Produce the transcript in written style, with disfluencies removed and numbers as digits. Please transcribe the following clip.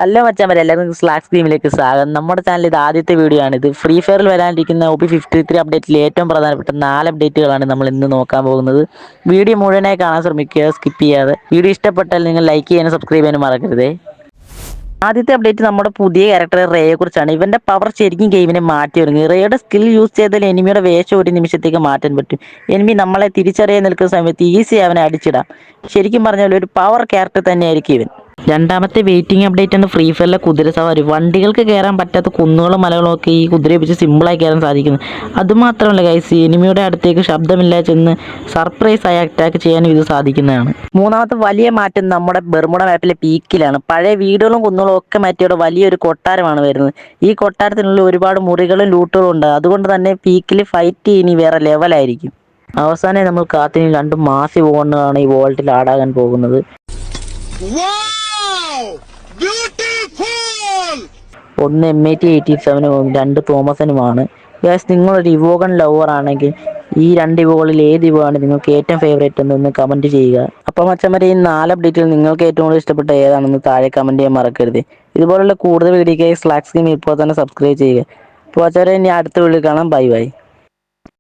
Hello മച്ചാന്മാരെ, എല്ലാവർക്കും slacks ഗെയിമിലേക്ക് സ്വാഗതം. നമ്മുടെ ചാനൽ ഇത് ആദ്യത്തെ വീഡിയോ ആണ്. ഇത് ഫ്രീ ഫയറിൽ വരാനിരിക്കുന്ന OP53 അപ്ഡേറ്റിൽ ഏറ്റവും പ്രധാനപ്പെട്ട 4 അപ്ഡേറ്റുകളാണ് നമ്മൾ ഇന്ന് നോക്കാൻ പോകുന്നത്. വീഡിയോ മുഴുവനായി കാണാൻ ശ്രമിക്കുക, സ്കിപ്പ് ചെയ്യാതെ. വീഡിയോ ഇഷ്ടപ്പെട്ടാൽ നിങ്ങൾ ലൈക്ക് ചെയ്യാനും സബ്സ്ക്രൈബ് ചെയ്യാനും മറക്കരുതേ. ആദ്യത്തെ അപ്ഡേറ്റ് നമ്മുടെ പുതിയ ക്യാരക്ടർ റേയെ കുറിച്ചാണ്. ഇവന്റെ പവർ ശരിക്കും ഗെയിമിനെ മാറ്റി ഒരുങ്ങി. റേയുടെ സ്കിൽ യൂസ് ചെയ്താൽ എനിമിയുടെ വേഷം ഒരു നിമിഷത്തേക്ക് മാറ്റാൻ പറ്റും. എനിമി നമ്മളെ തിരിച്ചറിയാൻ നിൽക്കുന്ന സമയത്ത് ഈസി അവനെ അടിച്ചിടാം. ശരിക്കും പറഞ്ഞാൽ ഒരു പവർ ക്യാരക്ടർ തന്നെയായിരിക്കും ഇവൻ. രണ്ടാമത്തെ വെയിറ്റിംഗ് അപ്ഡേറ്റ് ആണ് ഫ്രീ ഫയറിലെ കുതിര സവാരി. വണ്ടികൾക്ക് കയറാൻ പറ്റാത്ത കുന്നുകളും മലകളും ഒക്കെ ഈ കുതിരയെ വെച്ച് സിമ്പിളായി കയറാൻ സാധിക്കുന്നു. അതുമാത്രമല്ല ഗൈസ്, എനിമിയുടെ അടുത്തേക്ക് ശബ്ദമില്ലാതെ ചെന്ന് സർപ്രൈസ് ആയി അറ്റാക്ക് ചെയ്യാനും ഇത് സാധിക്കുന്നതാണ്. മൂന്നാമത്തെ വലിയ മാറ്റം നമ്മുടെ ബെർമുഡ മാപ്പിലെ പീക്കിലാണ്. പഴയ വീടുകളും കുന്നുകളും ഒക്കെ മാറ്റിയോടെ വലിയൊരു കൊട്ടാരമാണ് വരുന്നത്. ഈ കൊട്ടാരത്തിനുള്ളിൽ ഒരുപാട് മുറികളും ലൂട്ടുകളും ഉണ്ട്. അതുകൊണ്ട് തന്നെ പീക്കിൽ ഫൈറ്റ് ഇനി വേറെ ലെവലായിരിക്കും. അവസാനം നമ്മൾ കാത്തിന് 2 മാസി വോണാണ് ഈ വോൾട്ടിൽ ആടാകാൻ പോകുന്നത്. ഒന്ന് M8087-ഉം 2 തോമസനുമാണ്. ഗ്യാസ്, നിങ്ങളൊരു ഇവോഗൺ ലവർ ആണെങ്കിൽ ഈ 2 ഇവോകളിൽ ഏത് ഇവോയാണ് നിങ്ങൾക്ക് ഏറ്റവും ഫേവറേറ്റ് എന്നൊന്ന് കമൻറ്റ് ചെയ്യുക. അപ്പം മച്ചന്മാരെ, ഈ 4 അപ്ഡേറ്റുകൾ നിങ്ങൾക്ക് ഏറ്റവും കൂടുതൽ ഇഷ്ടപ്പെട്ട ഏതാണെന്ന് താഴെ കമൻറ്റ് ചെയ്യാൻ മറക്കരുത്. ഇതുപോലുള്ള കൂടുതൽ വീഡിയോയ്ക്കായി സ്ലാക്സ് ഗെയിം ഇപ്പോൾ തന്നെ സബ്സ്ക്രൈബ് ചെയ്യുക. അപ്പോൾ മച്ചന്മാരെ, ഇനി അടുത്ത വീഡിയോ കാണാം. Bye bye.